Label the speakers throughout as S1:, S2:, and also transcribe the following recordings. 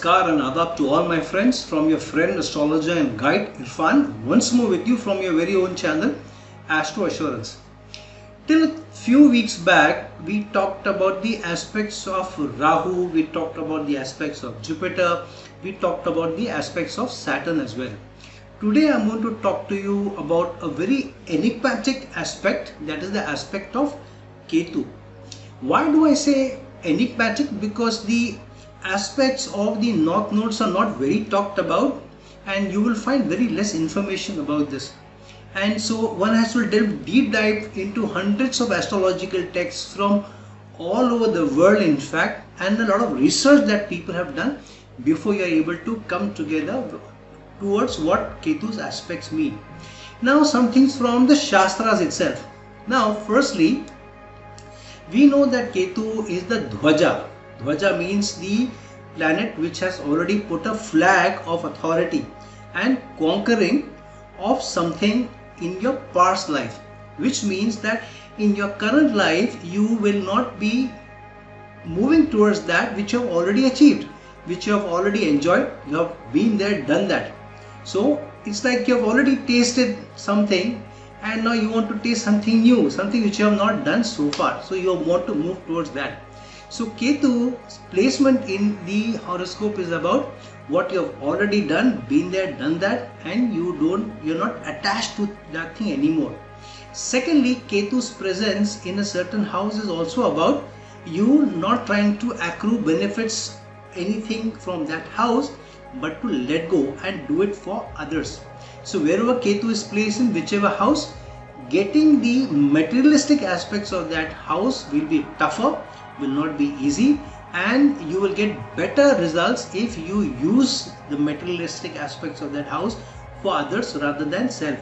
S1: Namaskar and Adab to all my friends from your friend, astrologer and guide Irfan, once more with you from your very own channel Astro Assurance. Till a few weeks back we talked about the aspects of Rahu, we talked about the aspects of Jupiter, we talked about the aspects of Saturn as well. Today I am going to talk to you about a very enigmatic aspect, that is the aspect of Ketu. Why do I say enigmatic? Because the aspects of the north nodes are not very talked about and you will find very less information about this, and so one has to deep dive into hundreds of astrological texts from all over the world in fact, and a lot of research that people have done before you are able to come together towards what Ketu's aspects mean. Now some things from the Shastras itself. Now firstly, we know that Ketu is the Dhwaja. Dhwaja means the planet which has already put a flag of authority and conquering of something in your past life, which means that in your current life you will not be moving towards that which you have already achieved, which you have already enjoyed, you have been there, done that. So it's like you have already tasted something and now you want to taste something new, something which you have not done so far, so you want to move towards that. So Ketu's placement in the horoscope is about what you have already done, been there, done that, and you're not attached to that thing anymore. Secondly, Ketu's presence in a certain house is also about you not trying to accrue benefits, anything from that house, but to let go and do it for others. So wherever Ketu is placed in whichever house, getting the materialistic aspects of that house will be tougher, will not be easy, and you will get better results if you use the materialistic aspects of that house for others rather than self.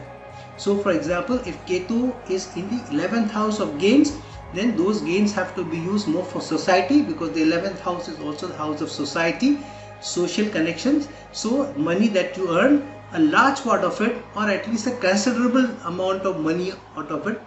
S1: So for example, if Ketu is in the 11th house of gains, then those gains have to be used more for society, because the 11th house is also the house of society, social connections. So money that you earn, a large part of it, or at least a considerable amount of money out of it,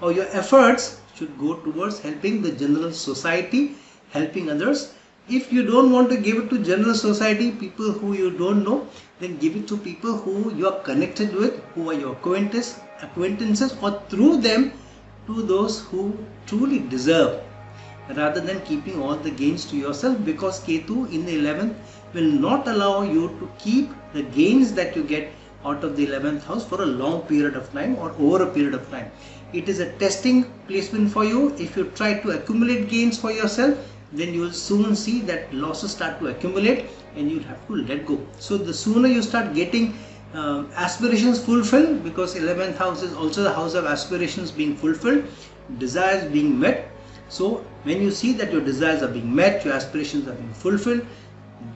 S1: or your efforts should go towards helping the general society, helping others. If you don't want to give it to general society, people who you don't know, then give it to people who you are connected with, who are your acquaintances, or through them to those who truly deserve, rather than keeping all the gains to yourself, because Ketu in the 11th will not allow you to keep the gains that you get out of the 11th house for a long period of time or over a period of time. It is a testing placement for you. If you try to accumulate gains for yourself, then you will soon see that losses start to accumulate and you will have to let go. So the sooner you start getting aspirations fulfilled, because 11th house is also the house of aspirations being fulfilled, desires being met. So when you see that your desires are being met, your aspirations are being fulfilled,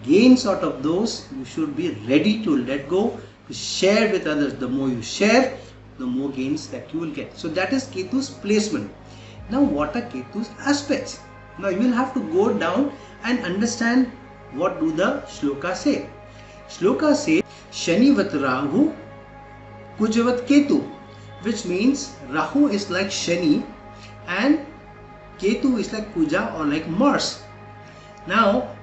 S1: gains out of those, you should be ready to let go, to share with others. The more you share, the more gains that you will get. So that is Ketu's placement. Now what are Ketu's aspects? Now you will have to go down and understand what do the shlokas say. Shlokas say Shanivat Rahu Kujavat Ketu, which means Rahu is like Shani and Ketu is like Kuja or like Mars. Now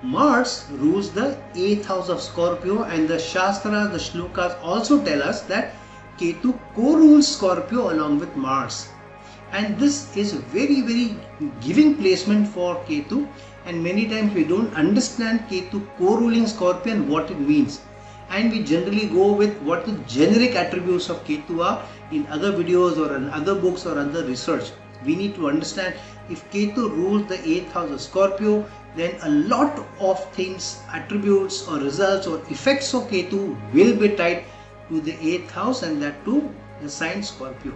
S1: Mars rules the 8th house of Scorpio, and the Shastras, the shlokas also tell us that Ketu co-rules Scorpio along with Mars, and this is a very giving placement for Ketu, and many times we don't understand Ketu co-ruling Scorpio and what it means, and we generally go with what the generic attributes of Ketu are in other videos or in other books or other research. We need to understand if Ketu rules the 8th house of Scorpio, then a lot of things, attributes or results or effects of Ketu will be tied to the 8th house, and that to the sign Scorpio.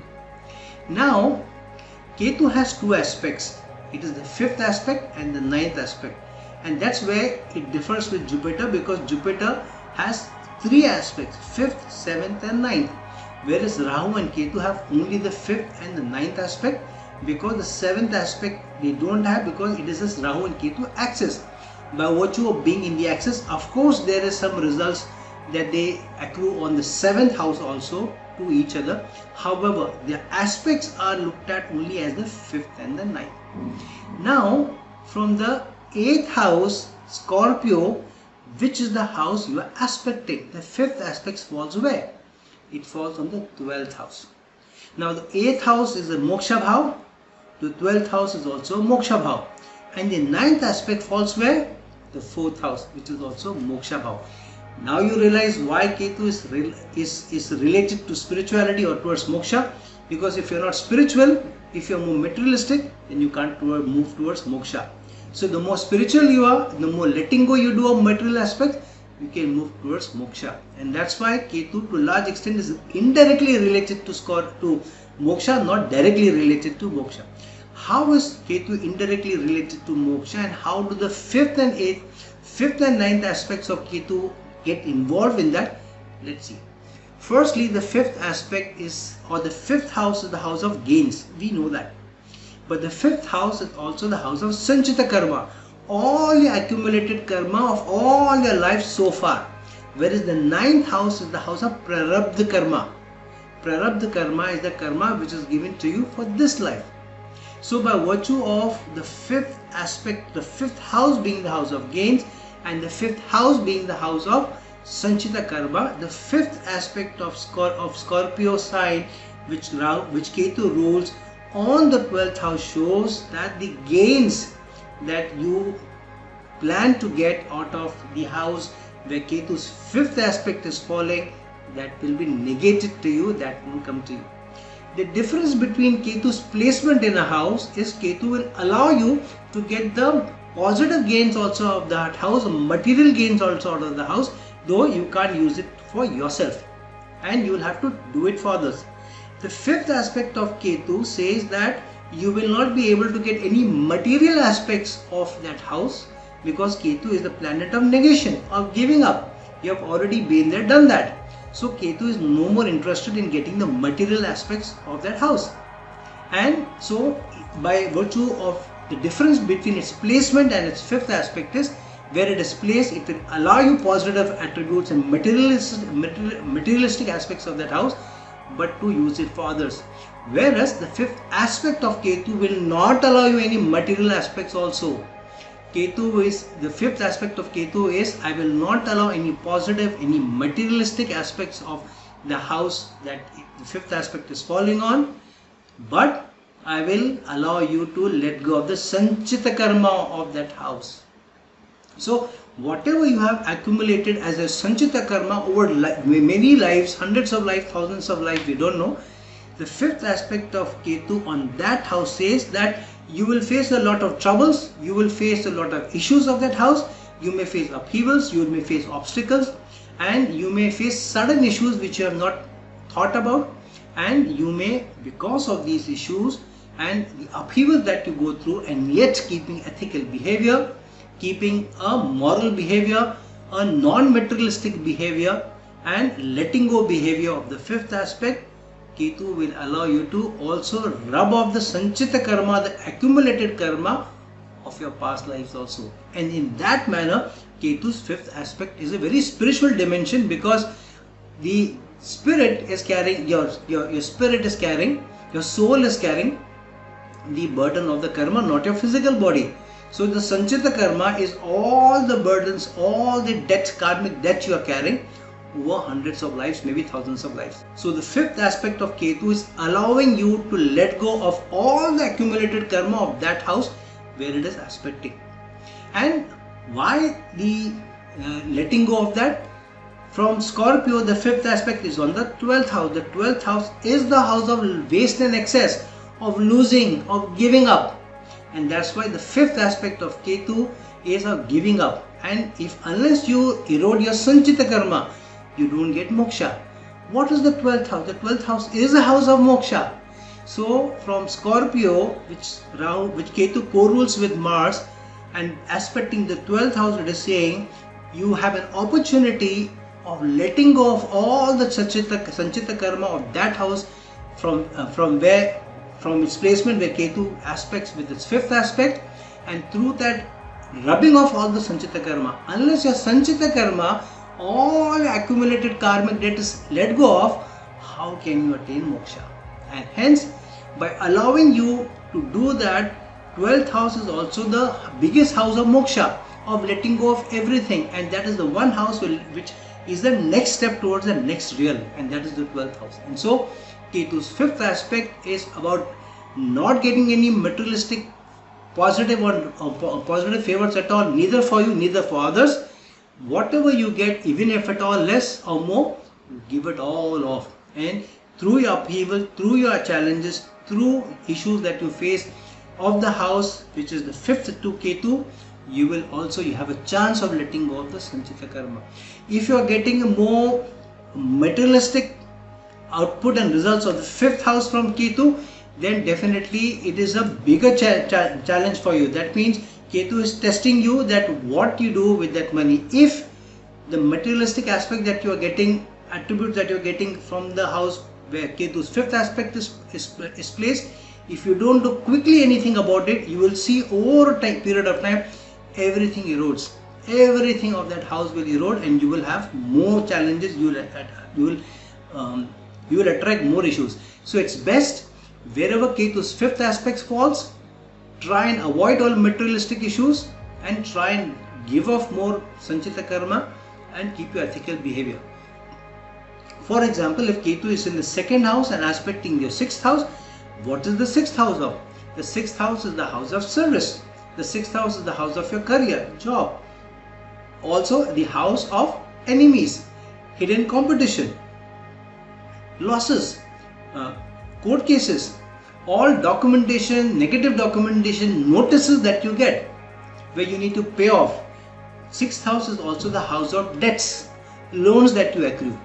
S1: Now Ketu has two aspects. It is the 5th aspect and the 9th aspect, and that's where it differs with Jupiter, because Jupiter has 3 aspects, 5th, 7th and 9th, whereas Rahu and Ketu have only the 5th and the 9th aspect, because the 7th aspect they don't have, because it is this Rahu and Ketu axis. By virtue of being in the axis, of course there is some results that they accrue on the 7th house also to each other. However, their aspects are looked at only as the 5th and the 9th. Now from the 8th house Scorpio, which is the house you are aspecting. The fifth aspect falls where? It falls on the 12th house. Now the 8th house is a moksha bhav. The 12th house is also a moksha bhav. And the 9th aspect falls where? The 4th house, which is also moksha bhav. Now you realize why Ketu is related to spirituality or towards moksha. Because if you are not spiritual, if you are more materialistic, then you can't move towards moksha. So the more spiritual you are, the more letting go you do of material aspects, you can move towards moksha. And that's why Ketu to a large extent is indirectly related to moksha, not directly related to moksha. How is Ketu indirectly related to moksha, and how do the 5th and 9th aspects of Ketu get involved in that? Let's see. Firstly, the 5th aspect is, or the 5th house is the house of gains. We know that. But the 5th house is also the house of Sanchita Karma. All your accumulated karma of all your life so far. Whereas the 9th house is the house of Prarabdha Karma. Prarabdha Karma is the karma which is given to you for this life. So by virtue of the 5th aspect, the 5th house being the house of gains and the 5th house being the house of Sanchita Karma, the 5th aspect of Scorpio sign which Ketu rules on the 12th house shows that the gains that you plan to get out of the house where Ketu's 5th aspect is falling, that will be negated to you, that won't come to you. The difference between Ketu's placement in a house is Ketu will allow you to get the positive gains also of that house, material gains also out of the house, though you can't use it for yourself and you will have to do it for others. The 5th aspect of Ketu says that you will not be able to get any material aspects of that house because Ketu is the planet of negation, of giving up. You have already been there, done that. So Ketu is no more interested in getting the material aspects of that house. And so by virtue of the difference between its placement and its 5th aspect is, where it is placed, it will allow you positive attributes and materialistic aspects of that house, but to use it for others. Whereas the 5th aspect of Ketu will not allow you any material aspects also. Ketu is, the 5th aspect of Ketu is, I will not allow any positive, any materialistic aspects of the house that the 5th aspect is falling on, but I will allow you to let go of the Sanchita Karma of that house. So whatever you have accumulated as a Sanchita Karma over many lives, hundreds of lives, thousands of lives, we don't know, the 5th aspect of Ketu on that house says that you will face a lot of troubles, you will face a lot of issues of that house, you may face upheavals, you may face obstacles, and you may face sudden issues which you have not thought about, and you may, because of these issues and the upheavals that you go through, and yet keeping ethical behavior, keeping a moral behavior, a non-materialistic behavior, and letting go behavior of the 5th aspect, Ketu will allow you to also rub off the Sanchita Karma, the accumulated karma of your past lives also. And in that manner, Ketu's 5th aspect is a very spiritual dimension, because the spirit is carrying, your spirit is carrying, your soul is carrying the burden of the karma, not your physical body. So the Sanchita Karma is all the burdens, all the debt, karmic debt you are carrying over hundreds of lives, maybe thousands of lives. So the 5th aspect of Ketu is allowing you to let go of all the accumulated karma of that house where it is aspecting. And why the letting go of that? From Scorpio, the 5th aspect is on the 12th house. The 12th house is the house of waste and excess, of losing, of giving up. And that's why the 5th aspect of Ketu is of giving up. And unless you erode your Sanchita Karma, you don't get moksha. What is the 12th house? The 12th house is a house of moksha. So from Scorpio, which Ketu co-rules with Mars, and aspecting the 12th house, it is saying you have an opportunity of letting go of all the Sanchita Karma of that house from its placement where Ketu aspects with its 5th aspect, and through that rubbing off all the Sanchita Karma. Unless your Sanchita Karma, all accumulated karmic debt is let go of, how can you attain moksha? And hence, by allowing you to do that, 12th house is also the biggest house of moksha, of letting go of everything, and that is the one house which is the next step towards the next realm, and that is the 12th house. And so Ketu's fifth aspect is about not getting any materialistic positive or positive favors at all, neither for you, neither for others. Whatever you get, even if at all less or more, give it all off. And through your upheaval, through your challenges, through issues that you face of the house, which is the fifth to Ketu, you have a chance of letting go of the Sanchita Karma. If you are getting a more materialistic output and results of the fifth house from Ketu, then definitely it is a bigger challenge for you. That means Ketu is testing you that what you do with that money. If the materialistic aspect that you are getting, attributes that you are getting from the house where Ketu's fifth aspect is placed, if you don't do quickly anything about it, you will see over a period of time everything erodes. Everything of that house will erode, and you will have more challenges. You will attract more issues. So it's best wherever Ketu's fifth aspect falls, try and avoid all materialistic issues and try and give off more Sanchita Karma and keep your ethical behavior. For example, if Ketu is in the second house and aspecting your sixth house, what is the sixth house of? The sixth house is the house of service. The sixth house is the house of your career, job. Also the house of enemies, hidden competition, losses, court cases, all documentation, negative documentation, notices that you get where you need to pay off. Sixth house is also the house of debts, loans that you accrue,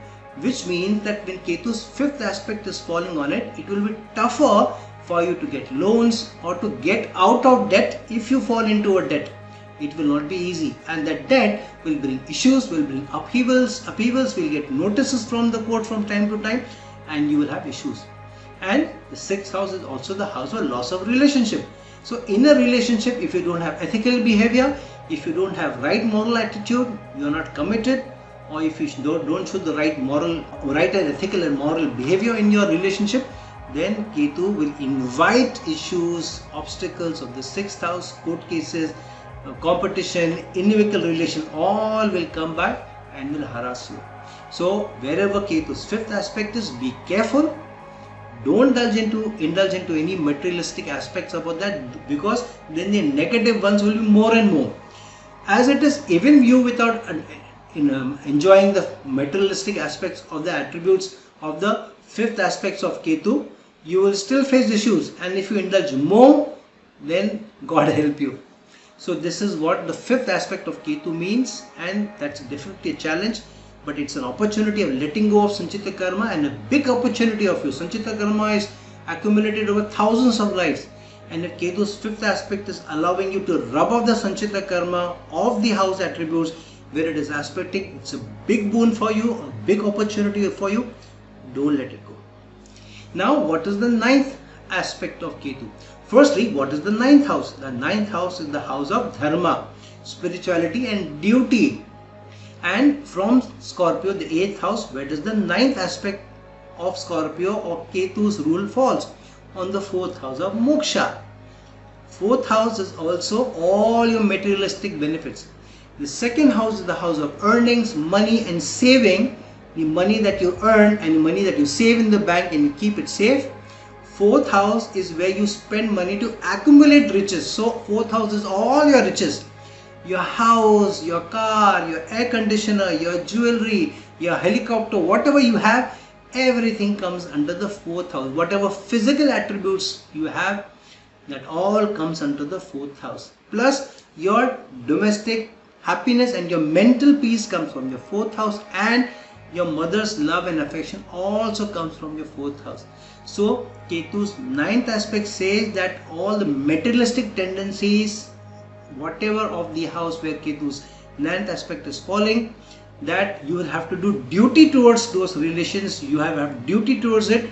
S1: which means that when Ketu's fifth aspect is falling on it, it will be tougher for you to get loans or to get out of debt. If you fall into a debt, it will not be easy, and that debt will bring issues, will bring upheavals, will get notices from the court from time to time, and you will have issues. And the sixth house is also the house of loss of relationship. So in a relationship, if you don't have ethical behavior, if you don't have right moral attitude, you are not committed, or if you don't show the right and ethical and moral behavior in your relationship, then Ketu will invite issues, obstacles of the sixth house, court cases, competition, inequal relation, all will come by and will harass you. So wherever Ketu's fifth aspect is, be careful. Don't indulge into any materialistic aspects about that, because then the negative ones will be more and more. As it is, even you without enjoying the materialistic aspects of the attributes of the fifth aspects of Ketu, you will still face issues, and if you indulge more, then God help you. So this is what the fifth aspect of Ketu means, and that's definitely a challenge, but it's an opportunity of letting go of Sanchita Karma, and a big opportunity of you. Sanchita Karma is accumulated over thousands of lives, and if Ketu's fifth aspect is allowing you to rub off the Sanchita Karma of the house attributes where it is aspecting, it's a big boon for you, a big opportunity for you. Don't let it go. Now, what is the ninth aspect of Ketu? Firstly, what is the ninth house? The ninth house is the house of dharma, spirituality and duty. And from Scorpio, the eighth house, where does the ninth aspect of Scorpio or Ketu's rule falls? On the fourth house of moksha. Fourth house is also all your materialistic benefits. The second house is the house of earnings, money and saving. The money that you earn and the money that you save in the bank and you keep it safe. Fourth house is where you spend money to accumulate riches. So fourth house is all your riches. Your house, your car, your air conditioner, your jewelry, your helicopter, whatever you have, everything comes under the fourth house. Whatever physical attributes you have, that all comes under the fourth house. Plus your domestic happiness and your mental peace comes from your fourth house, and your mother's love and affection also comes from your fourth house. So Ketu's ninth aspect says that all the materialistic tendencies, whatever of the house where Ketu's ninth aspect is falling, that you will have to do duty towards those relations, you have duty towards it,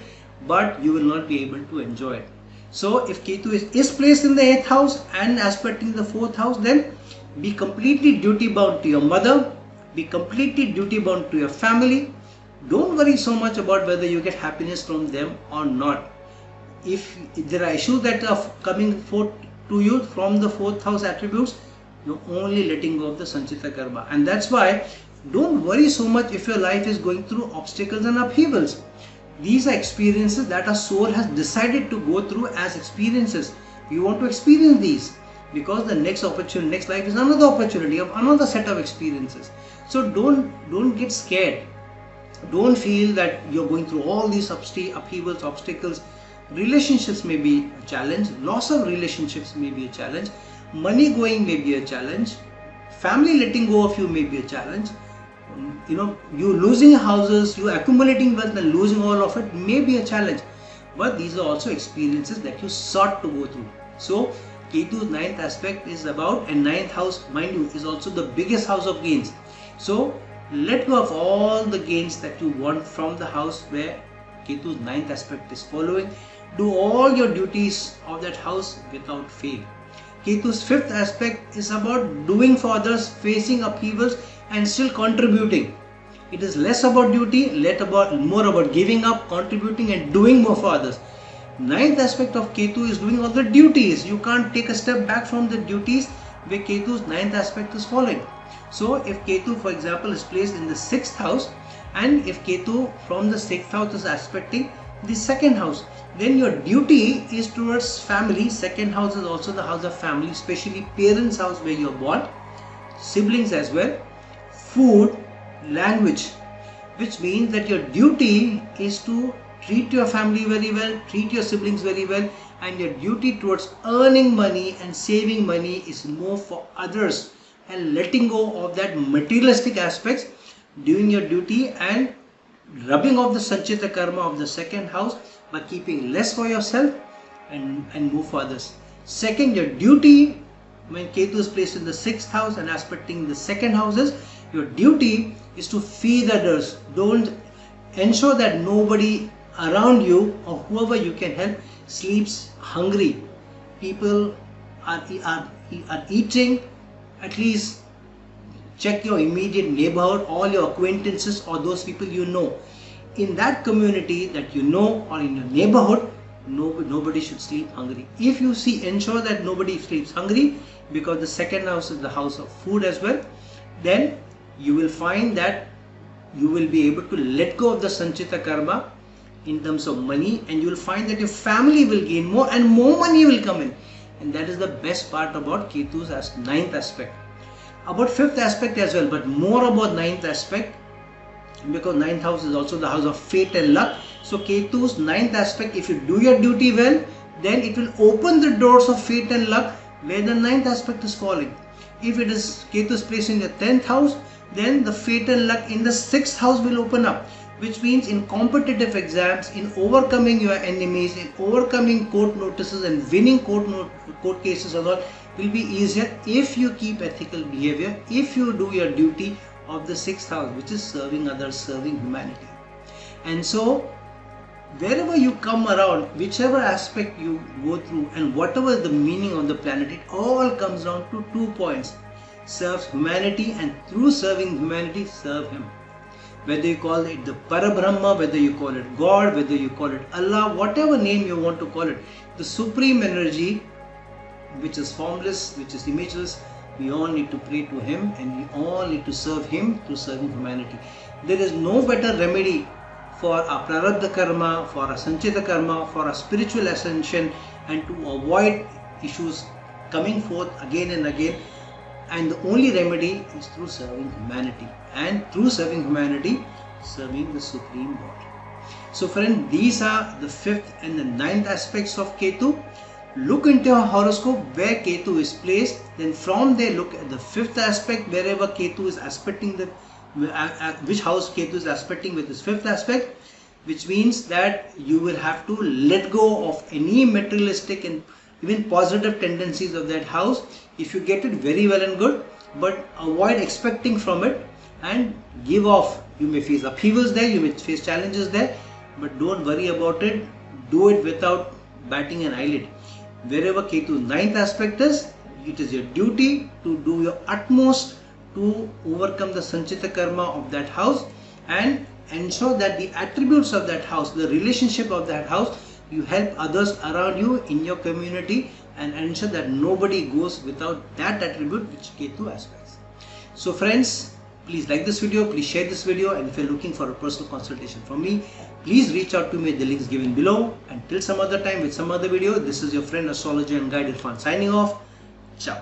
S1: but you will not be able to enjoy it. So if Ketu is placed in the eighth house and aspecting the fourth house, then be completely duty bound to your mother, be completely duty bound to your family. Don't worry so much about whether you get happiness from them or not. If there are issues that are coming forth to you from the fourth house attributes, You're only letting go of the Sanchita Karma. And that's why don't worry so much if your life is going through obstacles and upheavals. These are experiences that our soul has decided to go through as experiences. You want to experience these because the next opportunity, next life is another opportunity of another set of experiences. So don't get scared. Don't feel that you're going through all these upheavals, obstacles. Relationships may be a challenge. Loss of relationships may be a challenge. Money going may be a challenge. Family letting go of you may be a challenge. You losing houses, you accumulating wealth and losing all of it may be a challenge. But these are also experiences that you sought to go through. So Ketu's ninth aspect is about, and ninth house, mind you, is also the biggest house of gains. So let go of all the gains that you want from the house where Ketu's ninth aspect is following. Do all your duties of that house without fail. Ketu's fifth aspect is about doing for others, facing upheavals and still contributing. It is less about duty, more about giving up, contributing and doing more for others. Ninth aspect of Ketu is doing all the duties. You can't take a step back from the duties where Ketu's ninth aspect is following. So if Ketu, for example, is placed in the 6th house, and if Ketu from the 6th house is aspecting the 2nd house, then your duty is towards family. 2nd house is also the house of family, especially parents' house where you are born, siblings as well, food, language, which means that your duty is to treat your family very well, treat your siblings very well, and your duty towards earning money and saving money is more for others and letting go of that materialistic aspects, doing your duty and rubbing off the Sanchita Karma of the 2nd house by keeping less for yourself and more for others. Second, your duty when Ketu is placed in the 6th house and aspecting the 2nd houses, your duty is to feed others. Don't ensure that nobody around you or whoever you can help sleeps hungry. People are eating. At least check your immediate neighborhood, all your acquaintances or those people you know. In that community that you know or in your neighborhood, nobody should sleep hungry. If you see, ensure that nobody sleeps hungry, because the 2nd house is the house of food as well, then you will find that you will be able to let go of the Sanchita Karma in terms of money, and you will find that your family will gain more and more money will come in. And that is the best part about Ketu's 9th aspect. About 5th aspect as well, but more about 9th aspect, because 9th house is also the house of fate and luck. So Ketu's 9th aspect, if you do your duty well, then it will open the doors of fate and luck where the 9th aspect is falling. If it is Ketu's placed in the 10th house, then the fate and luck in the 6th house will open up, which means in competitive exams, in overcoming your enemies, in overcoming court notices and winning court cases or all, will be easier if you keep ethical behavior, if you do your duty of the 6th house, which is serving others, serving humanity. And so wherever you come around, whichever aspect you go through and whatever is the meaning of the planet, it all comes down to 2 points: serve humanity, and through serving humanity, serve Him. Whether you call it the Parabrahma, whether you call it God, whether you call it Allah, whatever name you want to call it, the supreme energy which is formless, which is imageless, we all need to pray to Him and we all need to serve Him through serving humanity. There is no better remedy for our Prarabdha Karma, for our Sanchita Karma, for our spiritual ascension, and to avoid issues coming forth again and again. And the only remedy is through serving humanity, and through serving humanity, serving the Supreme God. So friend, these are the 5th and the 9th aspects of Ketu. Look into your horoscope where Ketu is placed, then from there look at the 5th aspect, wherever Ketu is aspecting which house Ketu is aspecting with his 5th aspect, which means that you will have to let go of any materialistic and even positive tendencies of that house. If you get it, very well and good, but avoid expecting from it and give off. You may face upheavals there, you may face challenges there, but don't worry about it. Do it without batting an eyelid. Wherever Ketu's 9th aspect is, it is your duty to do your utmost to overcome the Sanchita Karma of that house and ensure that the attributes of that house, the relationship of that house, you help others around you in your community and ensure that nobody goes without that attribute which Ketu aspects. So friends, please like this video, please share this video, and if you're looking for a personal consultation from me, please reach out to me at the links given below. Until some other time with some other video, this is your friend, astrologer and guide Irfan signing off. Ciao.